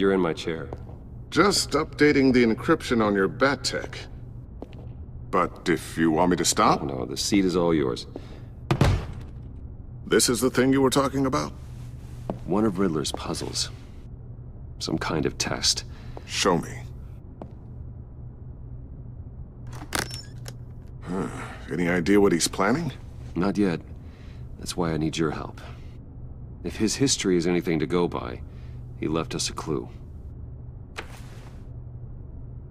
You're in my chair. Just updating the encryption on your bat tech. But if you want me to stop... Oh, no, the seat is all yours. This is the thing you were talking about? One of Riddler's puzzles. Some kind of test. Show me. Any idea what he's planning? Not yet. That's why I need your help. If his history is anything to go by, he left us a clue.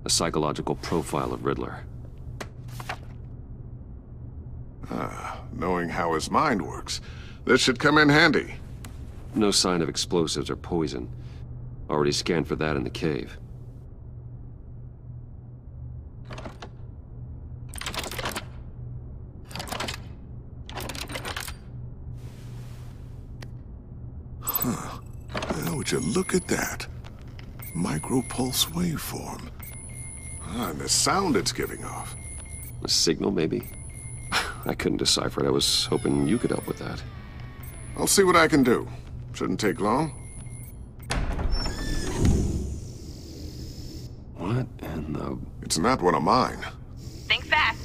A psychological profile of Riddler. Knowing how his mind works, this should come in handy. No sign of explosives or poison. Already scanned for that in the cave. Would you look at that? Micro-pulse waveform. And the sound it's giving off. A signal, maybe? I couldn't decipher it. I was hoping you could help with that. I'll see what I can do. Shouldn't take long. What in the... It's not one of mine. Think fast.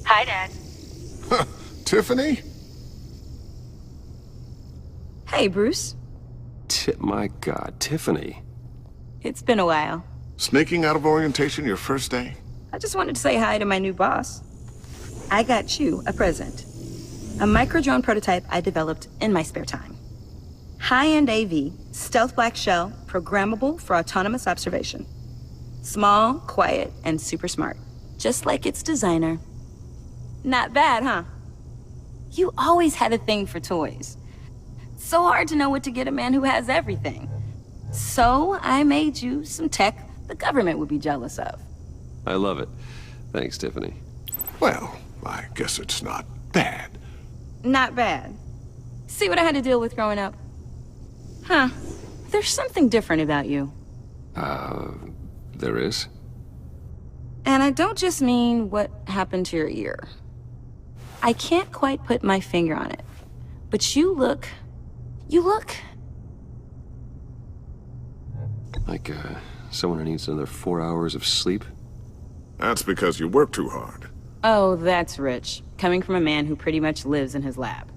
Hi, Dad. Tiffany? Hey, Bruce. My God, Tiffany. It's been a while. Sneaking out of orientation your first day? I just wanted to say hi to my new boss. I got you a present. A micro-drone prototype I developed in my spare time. High-end AV, stealth black shell, programmable for autonomous observation. Small, quiet, and super smart. Just like its designer. Not bad, huh? You always had a thing for toys. So hard to know what to get a man who has everything. So I made you some tech the government would be jealous of. I love it. Thanks, Tiffany. Well, I guess it's not bad. Not bad. See what I had to deal with growing up? Huh. There's something different about you. There is? And I don't just mean what happened to your ear. I can't quite put my finger on it. But you look... Like, someone who needs another 4 hours of sleep? That's because you work too hard. Oh, that's rich. Coming from a man who pretty much lives in his lab.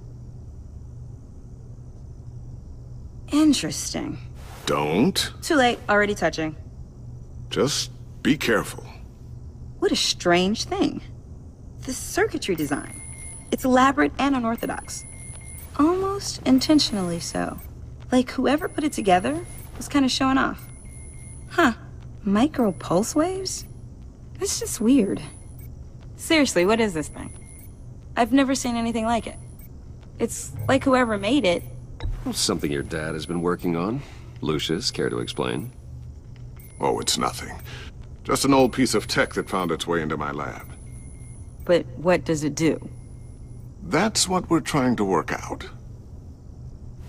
Interesting. Don't. Too late. Already touching. Just be careful. What a strange thing. The circuitry design. It's elaborate and unorthodox. Almost intentionally so. Like whoever put it together was kind of showing off. Huh. Micro pulse waves? That's just weird. Seriously, what is this thing? I've never seen anything like it. It's like whoever made it... Something your dad has been working on. Lucius, care to explain? Oh, it's nothing. Just an old piece of tech that found its way into my lab. But what does it do? That's what we're trying to work out.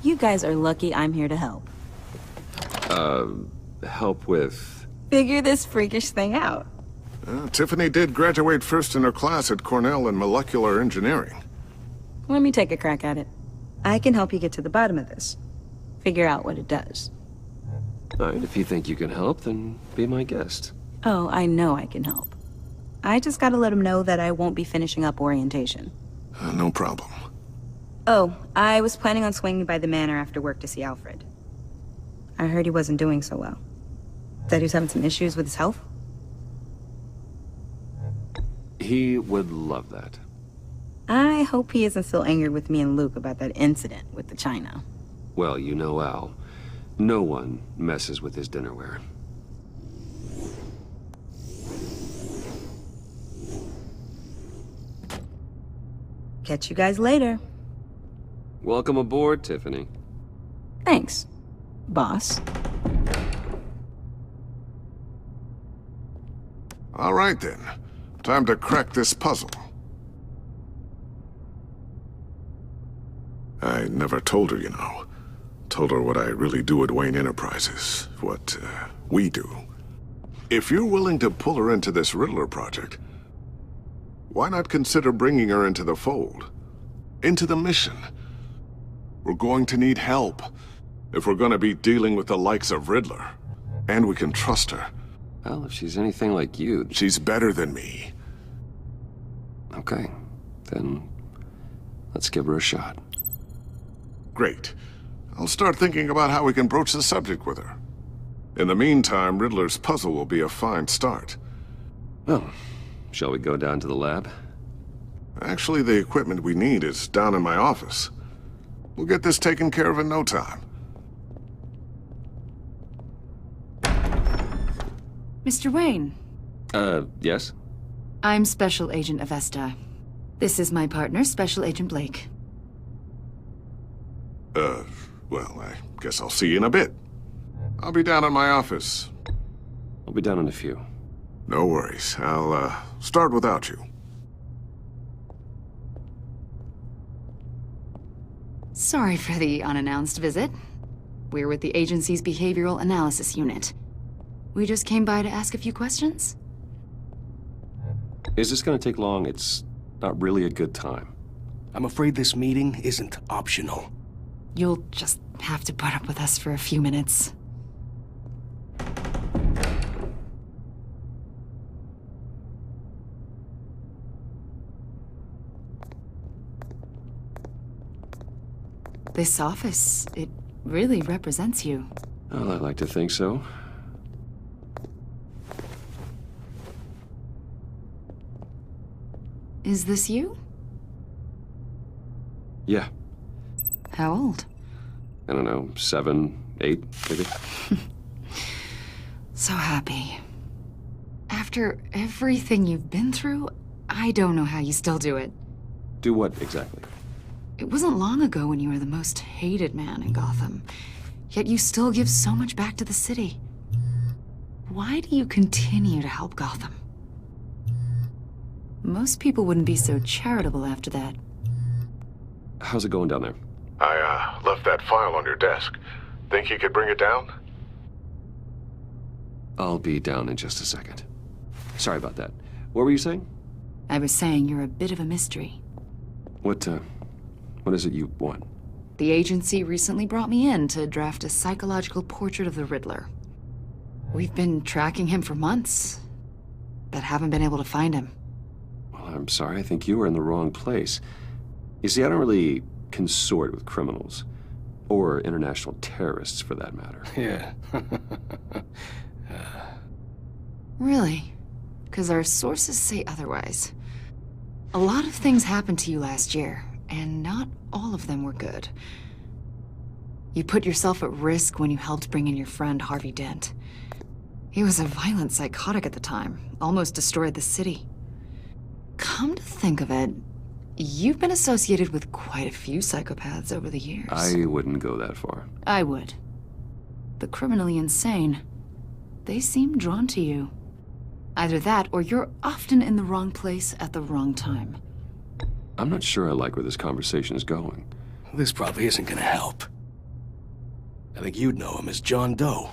You guys are lucky I'm here to help. Help with... Figure this freakish thing out. Tiffany did graduate first in her class at Cornell in molecular engineering. Let me take a crack at it. I can help you get to the bottom of this. Figure out what it does. All right, if you think you can help, then be my guest. Oh, I know I can help. I just gotta let him know that I won't be finishing up orientation. No problem. Oh, I was planning on swinging by the manor after work to see Alfred. I heard he wasn't doing so well. That he was having some issues with his health? He would love that. I hope he isn't still angered with me and Luke about that incident with the china. Well, you know Al. No one messes with his dinnerware. Catch you guys later. Welcome aboard, Tiffany. Thanks, boss. All right, then. Time to crack this puzzle. I never told her, you know. Told her what I really do at Wayne Enterprises. What, we do. If you're willing to pull her into this Riddler project, why not consider bringing her into the fold? Into the mission? We're going to need help if we're going to be dealing with the likes of Riddler. And we can trust her. Well, if she's anything like you... She's better than me. Okay, then let's give her a shot. Great. I'll start thinking about how we can broach the subject with her. In the meantime, Riddler's puzzle will be a fine start. Well, shall we go down to the lab? Actually, the equipment we need is down in my office. We'll get this taken care of in no time. Mr. Wayne. Yes? I'm Special Agent Avesta. This is my partner, Special Agent Blake. Well, I guess I'll see you in a bit. I'll be down in my office. I'll be down in a few. No worries. I'll, start without you. Sorry for the unannounced visit. We're with the agency's behavioral analysis unit. We just came by to ask a few questions. Is this gonna take long? It's not really a good time. I'm afraid this meeting isn't optional. You'll just have to put up with us for a few minutes. This office, it really represents you. Well, I'd like to think so. Is this you? Yeah. How old? I don't know, 7, 8, maybe? So happy. After everything you've been through, I don't know how you still do it. Do what, exactly? It wasn't long ago when you were the most hated man in Gotham, yet you still give so much back to the city. Why do you continue to help Gotham? Most people wouldn't be so charitable after that. How's it going down there? I, left that file on your desk. Think you could bring it down? I'll be down in just a second. Sorry about that. What were you saying? I was saying you're a bit of a mystery. What is it you want? The agency recently brought me in to draft a psychological portrait of the Riddler. We've been tracking him for months, but haven't been able to find him. Well, I'm sorry. I think you were in the wrong place. You see, I don't really consort with criminals. Or international terrorists, for that matter. Yeah. Really? Because our sources say otherwise. A lot of things happened to you last year, and not all of them were good. You put yourself at risk when you helped bring in your friend Harvey Dent. He was a violent psychotic at the time, almost destroyed the city. Come to think of it, you've been associated with quite a few psychopaths over the years. I wouldn't go that far. I would. The criminally insane, they seem drawn to you. Either that, or you're often in the wrong place at the wrong time. I'm not sure I like where this conversation is going. This probably isn't gonna help. I think you'd know him as John Doe.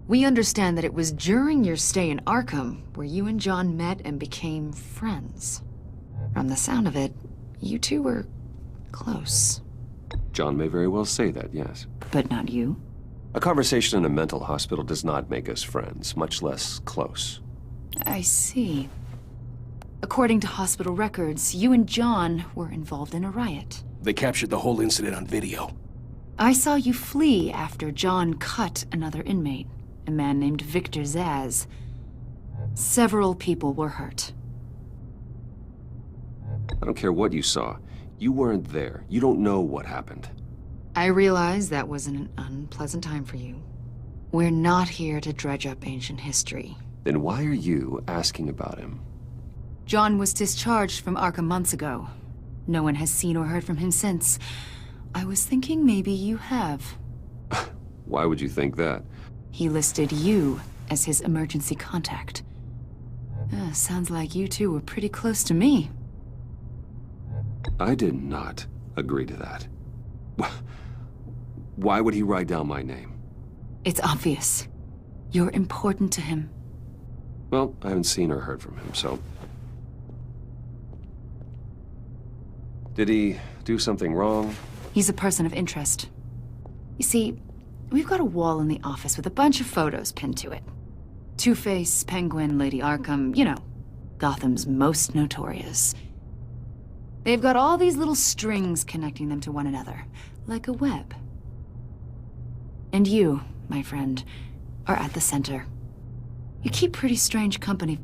We understand that it was during your stay in Arkham where you and John met and became friends. From the sound of it, you two were close. John may very well say that, yes. But not you? A conversation in a mental hospital does not make us friends, much less close. I see. According to hospital records, you and John were involved in a riot. They captured the whole incident on video. I saw you flee after John cut another inmate, a man named Victor Zaz. Several people were hurt. I don't care what you saw. You weren't there. You don't know what happened. I realize that was an unpleasant time for you. We're not here to dredge up ancient history. Then why are you asking about him? John was discharged from Arkham months ago. No one has seen or heard from him since. I was thinking maybe you have. Why would you think that? He listed you as his emergency contact. Sounds like you two were pretty close to me. I did not agree to that. Why would he write down my name? It's obvious. You're important to him. Well, I haven't seen or heard from him, so Did he do something wrong? He's a person of interest. You see, we've got a wall in the office with a bunch of photos pinned to it. Two-Face, Penguin, Lady Arkham, you know, Gotham's most notorious. They've got all these little strings connecting them to one another, like a web. And you, my friend, are at the center. You keep pretty strange company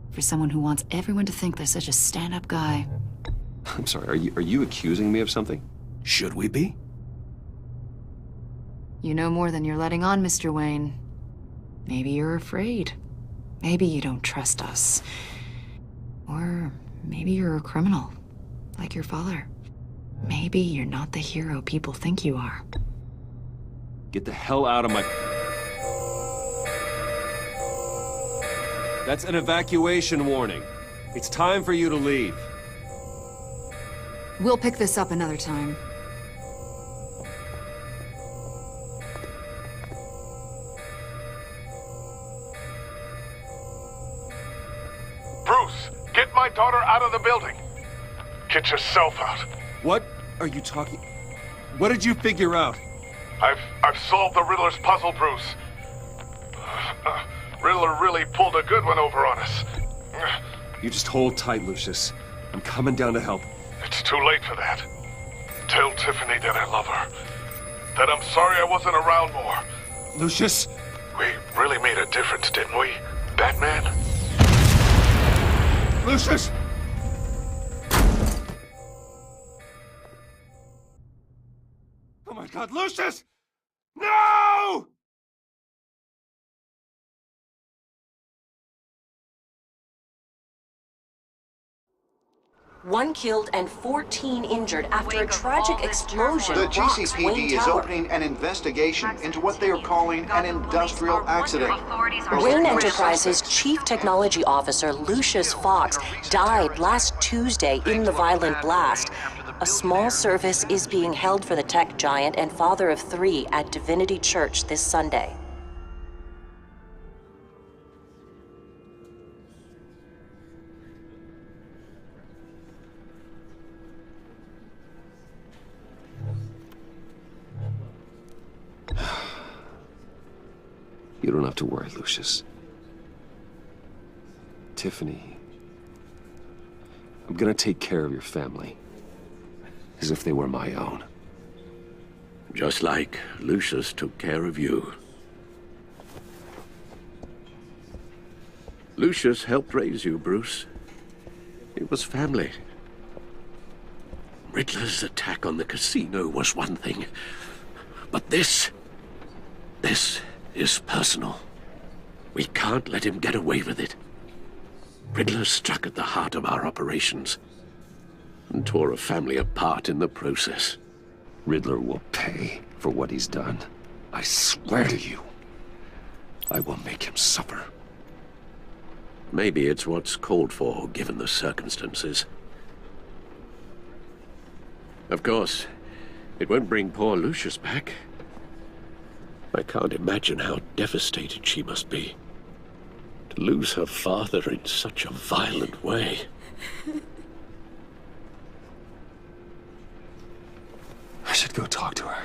for someone who wants everyone to think they're such a stand-up guy. I'm sorry, are you accusing me of something? Should we be? You know more than you're letting on, Mr. Wayne. Maybe you're afraid. Maybe you don't trust us. Or maybe you're a criminal, like your father. Maybe you're not the hero people think you are. Get the hell out of my... That's an evacuation warning. It's time for you to leave. We'll pick this up another time. Bruce, get my daughter out of the building. Get yourself out. What are you talking... What did you figure out? I've solved the Riddler's puzzle, Bruce. Riddler really pulled a good one over on us. You just hold tight, Lucius. I'm coming down to help. It's too late for that. Tell Tiffany that I love her. That I'm sorry I wasn't around more. Lucius? We really made a difference, didn't we, Batman? Lucius! Oh my God, Lucius! No! One killed and 14 injured after a tragic explosion The rocks GCPD Wayne is Tower. opening an investigation into what they are calling an industrial accident. Wayne Enterprises' Chief Technology Officer, Lucius Fox, died last Tuesday in the violent blast. A small service is being held for the tech giant and father of 3 at Divinity Church this Sunday. You don't have to worry, Lucius. Tiffany, I'm gonna take care of your family. As if they were my own. Just like Lucius took care of you. Lucius helped raise you, Bruce. It was family. Riddler's attack on the casino was one thing. But this is personal. We can't let him get away with it. Riddler struck at the heart of our operations and tore a family apart in the process. Riddler will pay for what he's done. I swear to you, I will make him suffer. Maybe it's what's called for, given the circumstances. Of course, it won't bring poor Lucius back. I can't imagine how devastated she must be. To lose her father in such a violent way. I should go talk to her.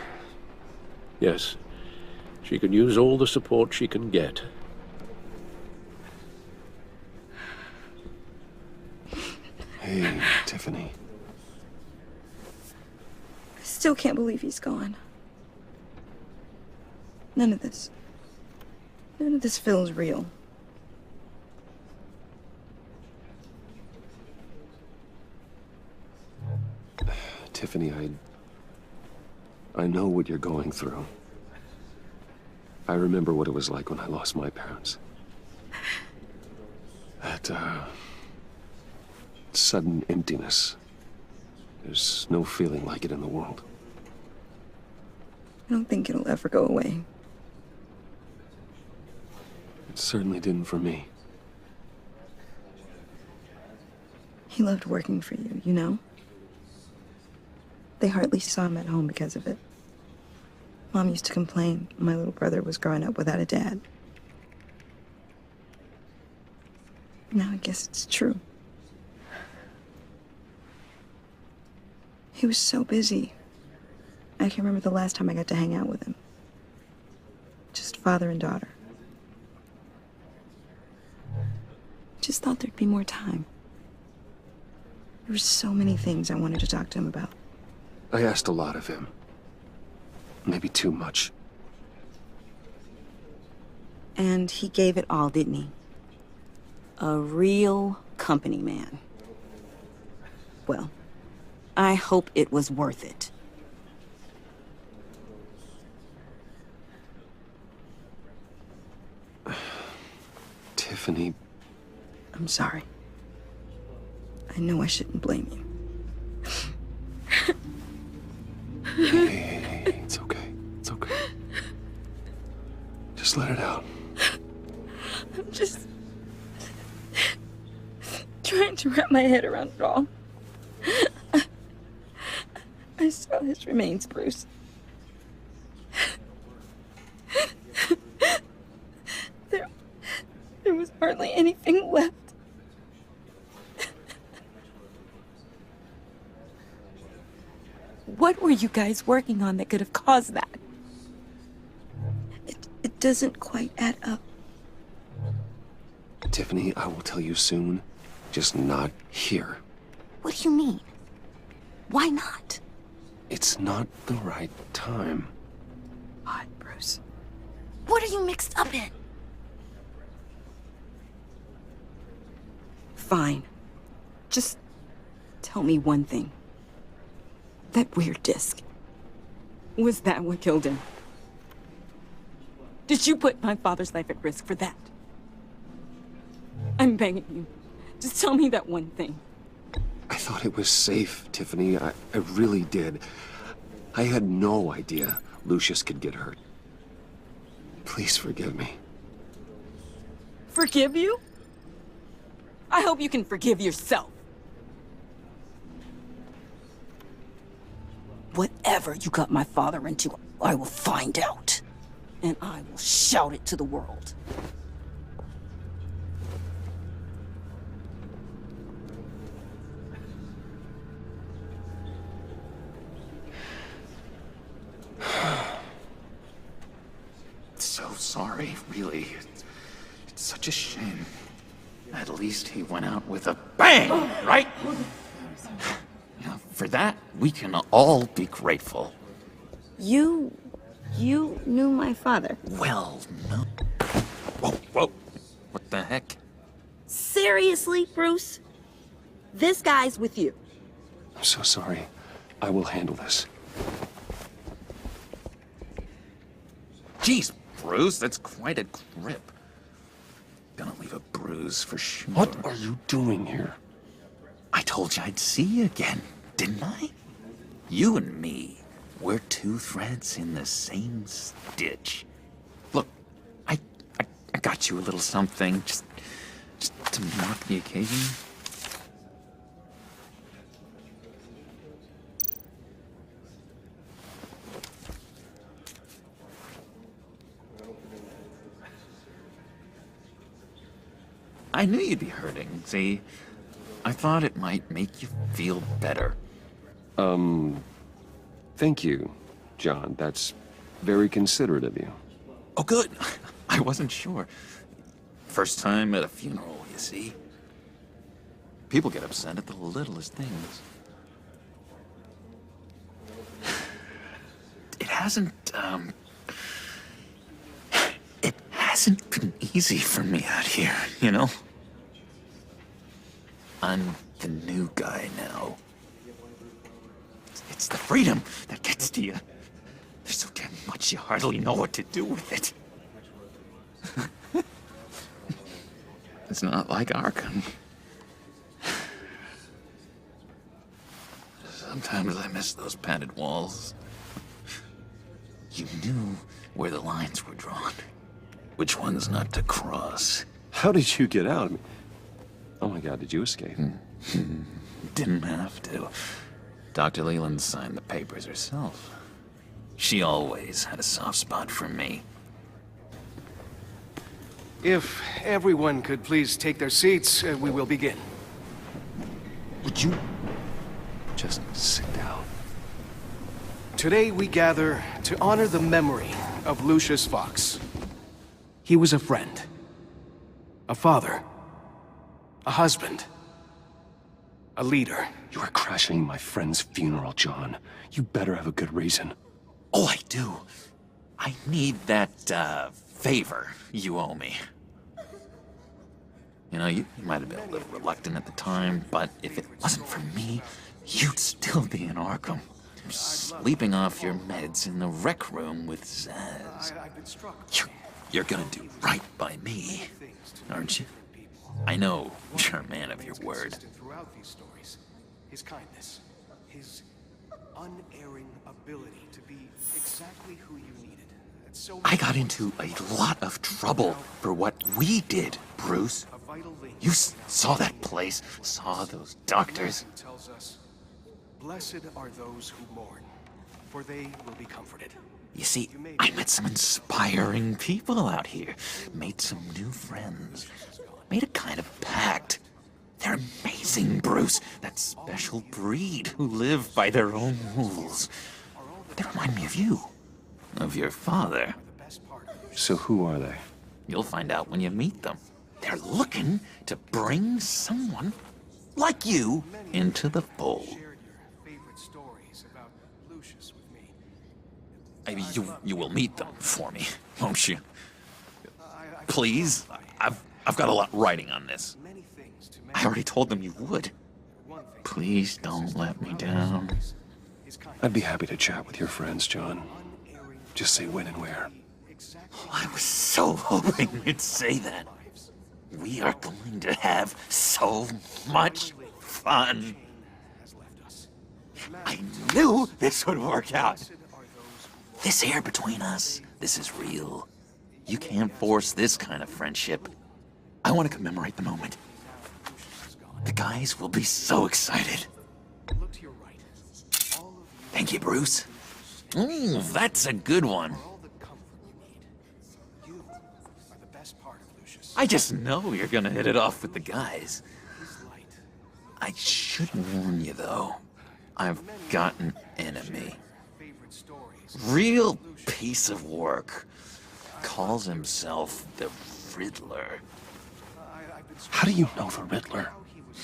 Yes, she can use all the support she can get. Hey, Tiffany. I still can't believe he's gone. None of this feels real. Tiffany, I know what you're going through. I remember what it was like when I lost my parents. That, sudden emptiness. There's no feeling like it in the world. I don't think it'll ever go away. It certainly didn't for me. He loved working for you, you know? They hardly saw him at home because of it. Mom used to complain my little brother was growing up without a dad. Now I guess it's true. He was so busy. I can't remember the last time I got to hang out with him. Just father and daughter. Just thought there'd be more time. There were so many things I wanted to talk to him about. I asked a lot of him. Maybe too much. And he gave it all, didn't he? A real company man. Well, I hope it was worth it. Tiffany. I'm sorry. I know I shouldn't blame you. Hey, it's okay. It's okay. Just let it out. I'm just trying to wrap my head around it all. I saw his remains, Bruce. There was hardly anything left. What were you guys working on that could have caused that? It doesn't quite add up. Tiffany, I will tell you soon. Just not here. What do you mean? Why not? It's not the right time. What, Bruce? What are you mixed up in? Fine. Just tell me one thing. That weird disc. Was that what killed him? Did you put my father's life at risk for that? I'm begging you. Just tell me that one thing. I thought it was safe, Tiffany. I really did. I had no idea Lucius could get hurt. Please forgive me. Forgive you? I hope you can forgive yourself. Whatever you got my father into, I will find out. And I will shout it to the world. So sorry, really. It's such a shame. At least he went out with a bang, right? Now, for that, we can all be grateful. You knew my father. Well, no. Whoa, whoa. What the heck? Seriously, Bruce? This guy's with you. I'm so sorry. I will handle this. Jeez, Bruce, that's quite a grip. Gonna leave a bruise for sure. What are you doing here? I told you I'd see you again, didn't I? You and me, we're two threads in the same stitch. Look, I got you a little something, just to mark the occasion. I knew you'd be hurting, see? I thought it might make you feel better. Thank you, John. That's very considerate of you. Oh, good. I wasn't sure. First time at a funeral, you see? People get upset at the littlest things. It hasn't been easy for me out here, you know? I'm the new guy now. It's the freedom that gets to you. There's so damn much you hardly know what to do with it. It's not like Arkham. Sometimes I miss those padded walls. You knew where the lines were drawn. Which ones not to cross. How did you get out? Oh my God, did you escape? Didn't have to. Dr. Leland signed the papers herself. She always had a soft spot for me. If everyone could please take their seats, we will begin. Would you just sit down? Today we gather to honor the memory of Lucius Fox. He was a friend, a father, a husband, a leader. You are crashing my friend's funeral, John. You better have a good reason. Oh, I do. I need that, favor you owe me. You know, you might have been a little reluctant at the time, but if it wasn't for me, you'd still be in Arkham. Sleeping off your meds in the rec room with Zaz. You're gonna do right by me, aren't you? I know you're a man of your word. Throughout these stories, his kindness, his unerring ability to be exactly who you needed. I got into a lot of trouble for what we did, Bruce. You saw that place, saw those doctors. Tells us, blessed are those who mourn, for they will be comforted. You see, I met some inspiring people out here, made some new friends, made a kind of pact. They're amazing, Bruce, that special breed who live by their own rules. They remind me of you, of your father. So who are they? You'll find out when you meet them. They're looking to bring someone like you into the fold. Maybe you will meet them for me, won't you? Please, I've got a lot writing on this. I already told them you would. Please don't let me down. I'd be happy to chat with your friends, John. Just say when and where. Oh, I was so hoping you'd say that. We are going to have so much fun. I knew this would work out. This air between us, this is real. You can't force this kind of friendship. I want to commemorate the moment. The guys will be so excited. Thank you, Bruce. Ooh, that's a good one. I just know you're gonna hit it off with the guys. I should warn you, though. I've got an enemy. Real piece of work. Calls himself the Riddler. How do you know the Riddler?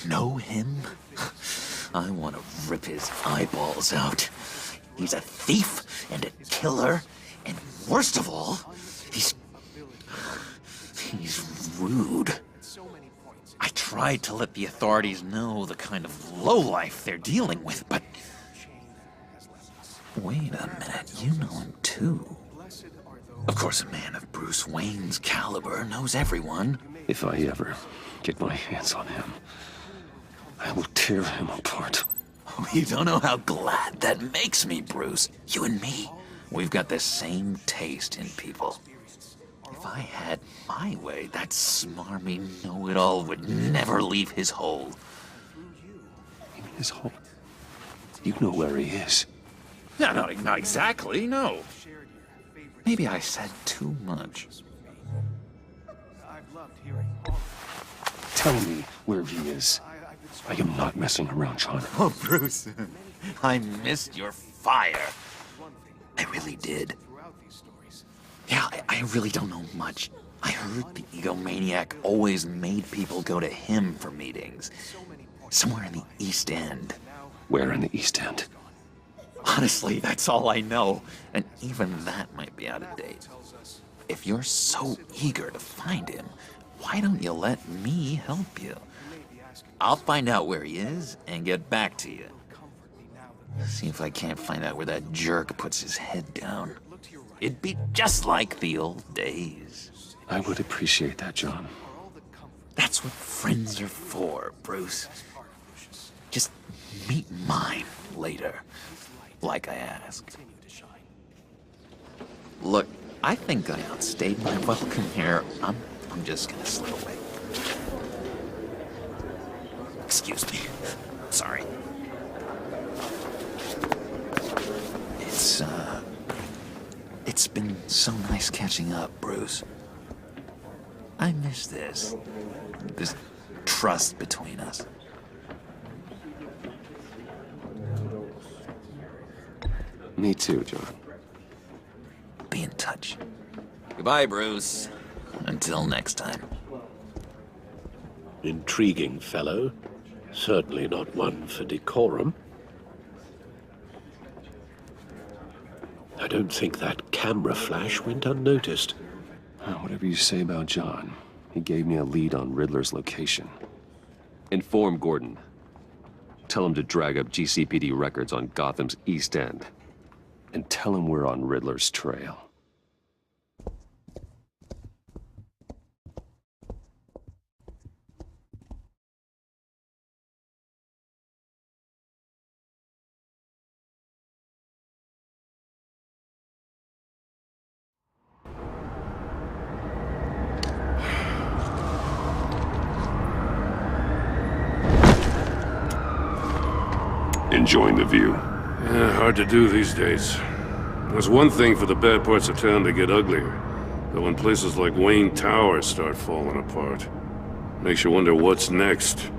Know him? I want to rip his eyeballs out. He's a thief and a killer, and worst of all, he's rude. I tried to let the authorities know the kind of lowlife they're dealing with, but... Wait a minute, you know him too. Of course, a man of Bruce Wayne's caliber knows everyone. If I ever get my hands on him, I will tear him apart. Oh, you don't know how glad that makes me, Bruce. You and me, we've got the same taste in people. If I had my way, that smarmy know-it-all would never leave his hole. You mean his hole? You know where he is. No, not exactly, no. Maybe I said too much. Tell me where he is. I am not messing around, John. Oh, Bruce, I missed your fire. I really did. Yeah, I really don't know much. I heard the egomaniac always made people go to him for meetings. Somewhere in the East End. Where in the East End? Honestly, that's all I know. And even that might be out of date. If you're so eager to find him, why don't you let me help you? I'll find out where he is and get back to you. See if I can't find out where that jerk puts his head down. It'd be just like the old days. I would appreciate that, John. That's what friends are for, Bruce. Just meet mine later, like I asked. Look, I think I outstayed my welcome here. I'm just gonna slip away. Excuse me. Sorry. It's been so nice catching up, Bruce. I miss this trust between us. Me too, John. Be in touch. Goodbye, Bruce. Until next time. Intriguing fellow. Certainly not one for decorum. I don't think that camera flash went unnoticed. Whatever you say about John, he gave me a lead on Riddler's location. Inform Gordon. Tell him to drag up GCPD records on Gotham's East End. And tell him we're on Riddler's trail. Enjoying the view. Yeah, hard to do these days. There's one thing for the bad parts of town to get uglier. But when places like Wayne Tower start falling apart, makes you wonder what's next.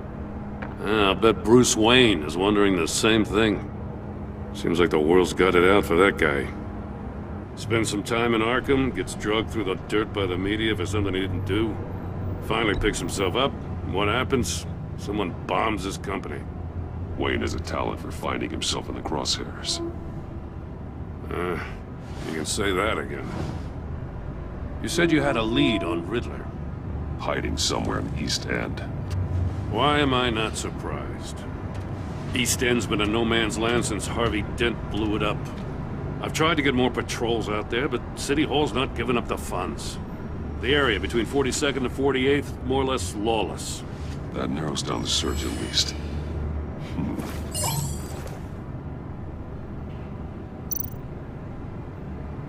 I'll bet Bruce Wayne is wondering the same thing. Seems like the world's got it out for that guy. Spends some time in Arkham, gets drugged through the dirt by the media for something he didn't do. Finally picks himself up, and what happens? Someone bombs his company. Wayne has a talent for finding himself in the crosshairs. You can say that again. You said you had a lead on Riddler. Hiding somewhere in the East End. Why am I not surprised? East End's been a no-man's land since Harvey Dent blew it up. I've tried to get more patrols out there, but City Hall's not giving up the funds. The area between 42nd and 48th, more or less lawless. That narrows down the search at least.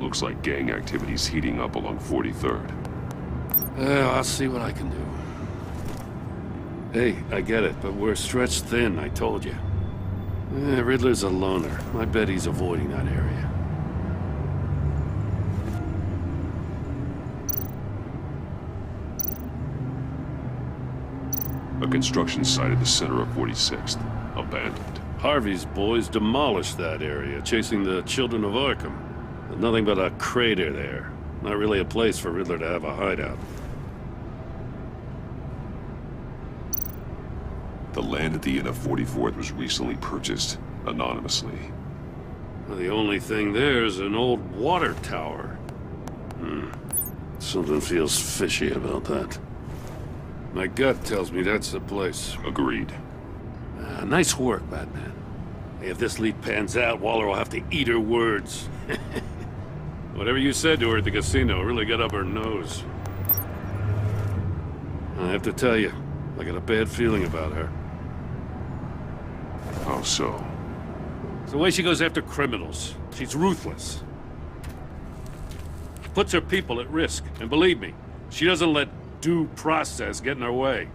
Looks like gang activity's heating up along 43rd. I'll see what I can do. Hey, I get it, but we're stretched thin, I told you. Riddler's a loner. I bet he's avoiding that area. A construction site at the center of 46th. Abandoned. Harvey's boys demolished that area, chasing the children of Arkham. There's nothing but a crater there. Not really a place for Riddler to have a hideout. The land at the end of 44th was recently purchased, anonymously. Well, the only thing there is an old water tower. Something feels fishy about that. My gut tells me that's the place. Agreed. Nice work, Batman. Hey, if this lead pans out, Waller will have to eat her words. Whatever you said to her at the casino really got up her nose. I have to tell you, I got a bad feeling about her. How so? It's the way she goes after criminals. She's ruthless. Puts her people at risk, and believe me, she doesn't let due process get in her way.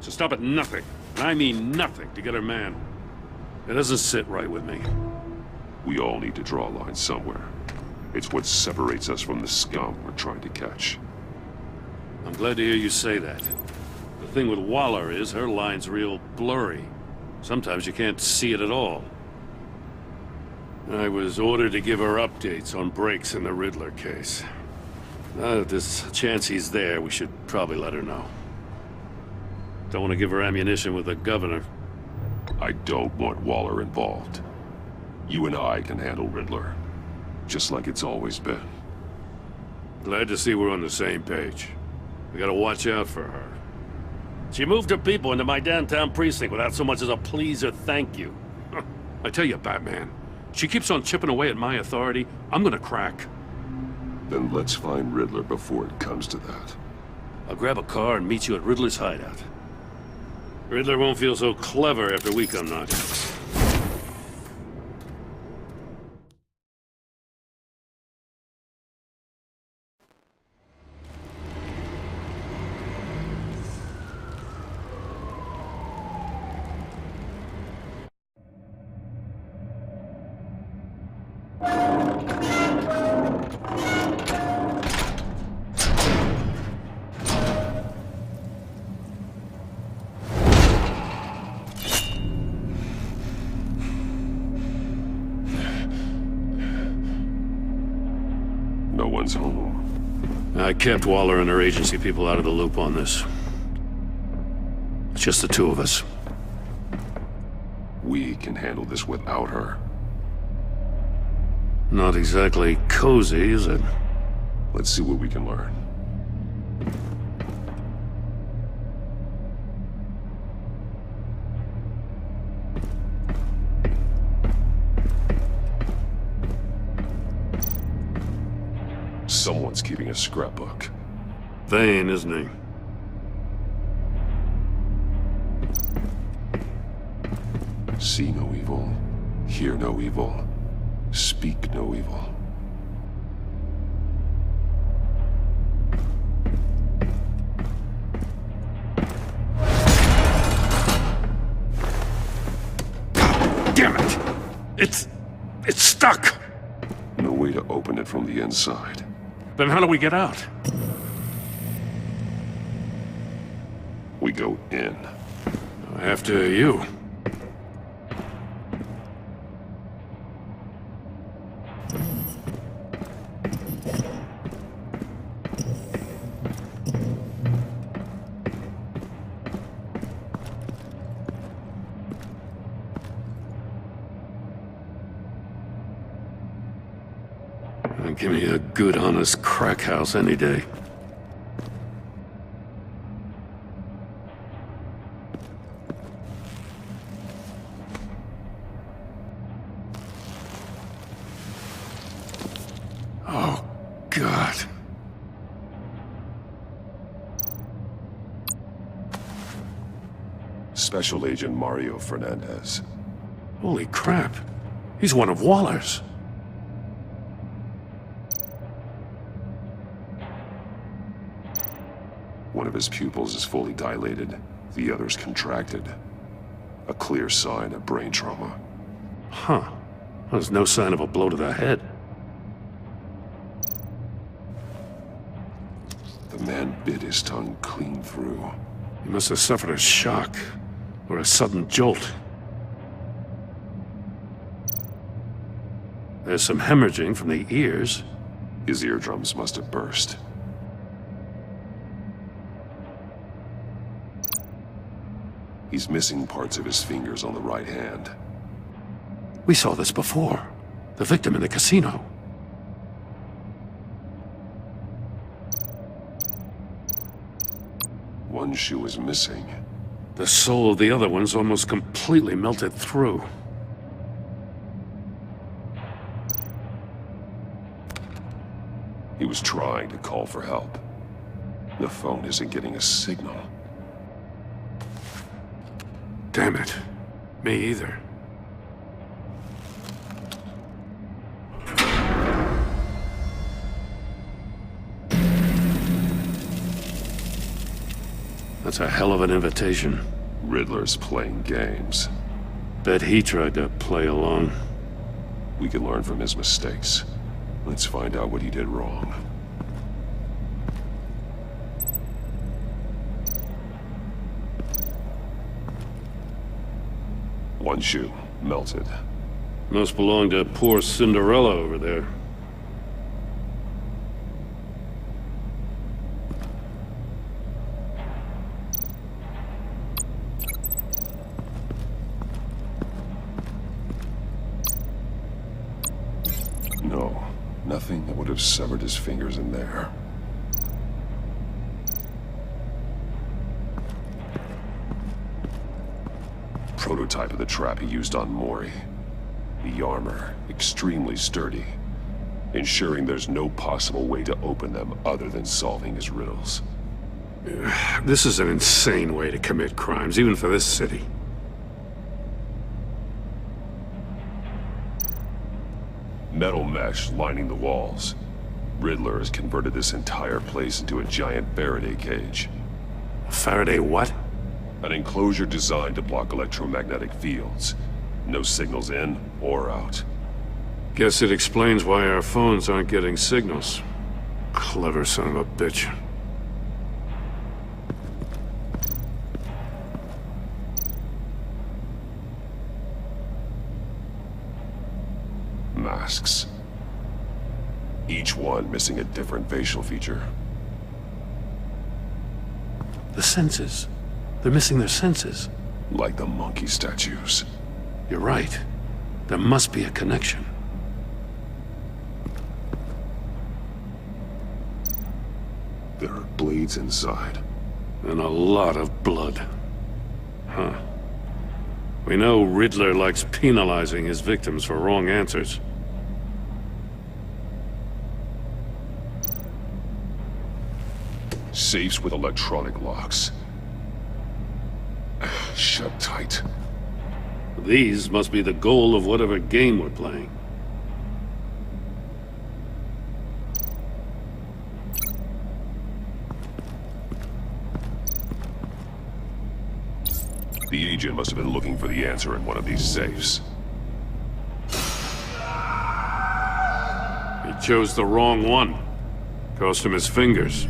So stop at nothing, and I mean nothing, to get her man. It doesn't sit right with me. We all need to draw a line somewhere. It's what separates us from the scum we're trying to catch. I'm glad to hear you say that. The thing with Waller is her line's real blurry. Sometimes you can't see it at all. I was ordered to give her updates on breaks in the Riddler case. Now that there's a chance he's there, we should probably let her know. Don't want to give her ammunition with the governor. I don't want Waller involved. You and I can handle Riddler, just like it's always been. Glad to see we're on the same page. We gotta watch out for her. She moved her people into my downtown precinct without so much as a please or thank you. I tell you, Batman, she keeps on chipping away at my authority, I'm gonna crack. Then let's find Riddler before it comes to that. I'll grab a car and meet you at Riddler's hideout. Riddler won't feel so clever after we come knocking. No one's home. I kept Waller and her agency people out of the loop on this. It's just the two of us. We can handle this without her. Not exactly cozy, is it? Let's see what we can learn. Someone's keeping a scrapbook. Vain, isn't he? See no evil, hear no evil, speak no evil. Damn it! It's stuck! No way to open it from the inside. Then how do we get out? We go in. After you. Give me a good, honest crack house any day. Oh, God. Special Agent Mario Fernandez. Holy crap. He's one of Waller's. One of his pupils is fully dilated, the other's contracted. A clear sign of brain trauma. Huh. There's no sign of a blow to the head. The man bit his tongue clean through. He must have suffered a shock, or a sudden jolt. There's some hemorrhaging from the ears. His eardrums must have burst. He's missing parts of his fingers on the right hand. We saw this before. The victim in the casino. One shoe is missing. The sole of the other one's almost completely melted through. He was trying to call for help. The phone isn't getting a signal. Damn it. Me either. That's a hell of an invitation. Riddler's playing games. Bet he tried to play along. We can learn from his mistakes. Let's find out what he did wrong. One shoe, melted. Must belong to poor Cinderella over there. No, nothing that would have severed his fingers in there. Prototype of the trap he used on Mori. The armor, extremely sturdy, ensuring there's no possible way to open them other than solving his riddles. This is an insane way to commit crimes, even for this city. Metal mesh lining the walls. Riddler has converted this entire place into a giant Faraday cage. Faraday what? An enclosure designed to block electromagnetic fields. No signals in or out. Guess it explains why our phones aren't getting signals. Clever son of a bitch. Masks. Each each one missing a different facial feature. The senses. They're missing their senses. Like the monkey statues. You're right. There must be a connection. There are blades inside. And a lot of blood. Huh. We know Riddler likes penalizing his victims for wrong answers. Safes with electronic locks. Shut tight. These must be the goal of whatever game we're playing. The agent must have been looking for the answer in one of these safes. He chose the wrong one. Cost him his fingers.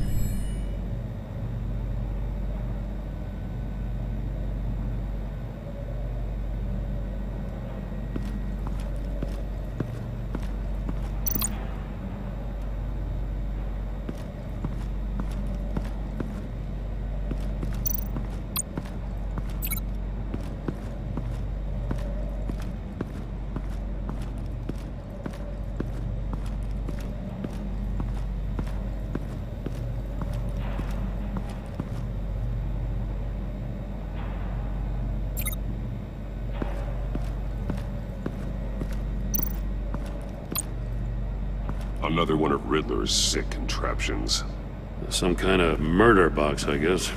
Another one of Riddler's sick contraptions. Some kind of murder box, I guess.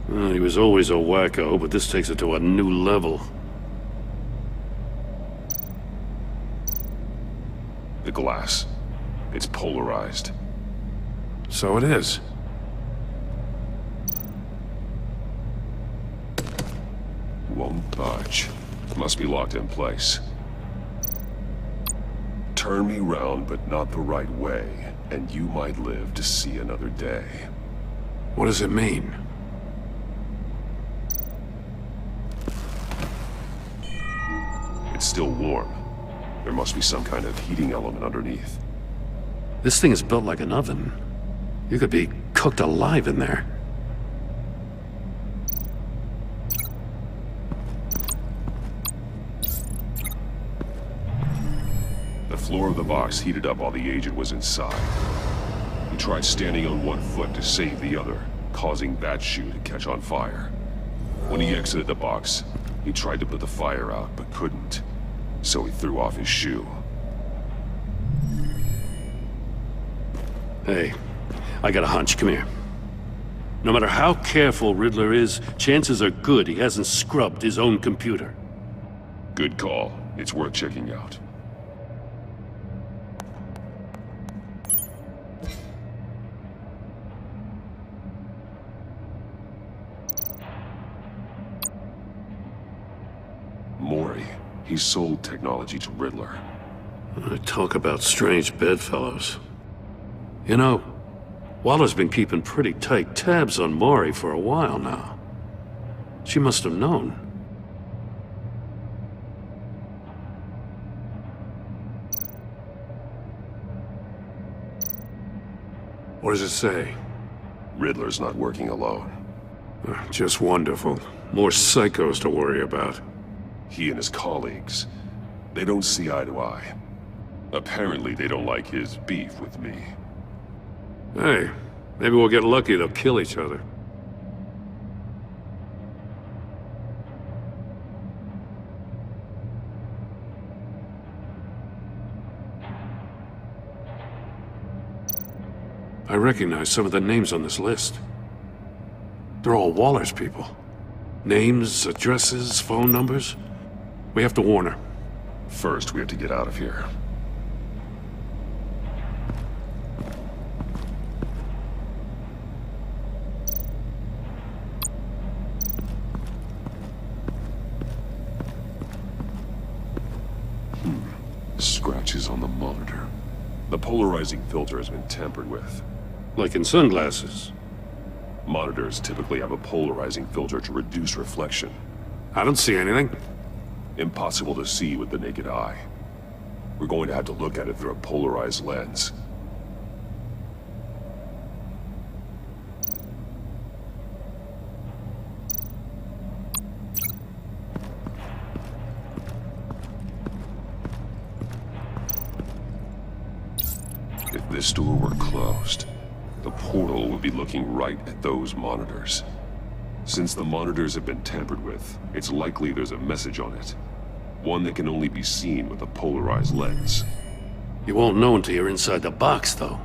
Well, he was always a wacko, but this takes it to a new level. The glass. It's polarized. So it is. Won't budge. Must be locked in place. Turn me round, but not the right way, and you might live to see another day. What does it mean? It's still warm. There must be some kind of heating element underneath. This thing is built like an oven. You could be cooked alive in there. The floor of the box heated up while the agent was inside. He tried standing on one foot to save the other, causing that shoe to catch on fire. When he exited the box, he tried to put the fire out, but couldn't. So he threw off his shoe. Hey, I got a hunch. Come here. No matter how careful Riddler is, chances are good he hasn't scrubbed his own computer. Good call. It's worth checking out. Mori. He sold technology to Riddler. Talk about strange bedfellows. You know, Waller's been keeping pretty tight tabs on Mori for a while now. She must have known. What does it say? Riddler's not working alone. Just wonderful. More psychos to worry about. He and his colleagues, they don't see eye to eye. Apparently they don't like his beef with me. Hey, maybe we'll get lucky they'll kill each other. I recognize some of the names on this list. They're all Waller's people. Names, addresses, phone numbers. We have to warn her. First, we have to get out of here. Scratches on the monitor. The polarizing filter has been tampered with. Like in sunglasses. Monitors typically have a polarizing filter to reduce reflection. I don't see anything. Impossible to see with the naked eye. We're going to have to look at it through a polarized lens. the store were closed, the portal would be looking right at those monitors. Since the monitors have been tampered with, it's likely there's a message on it. One that can only be seen with a polarized lens. You won't know until you're inside the box, though.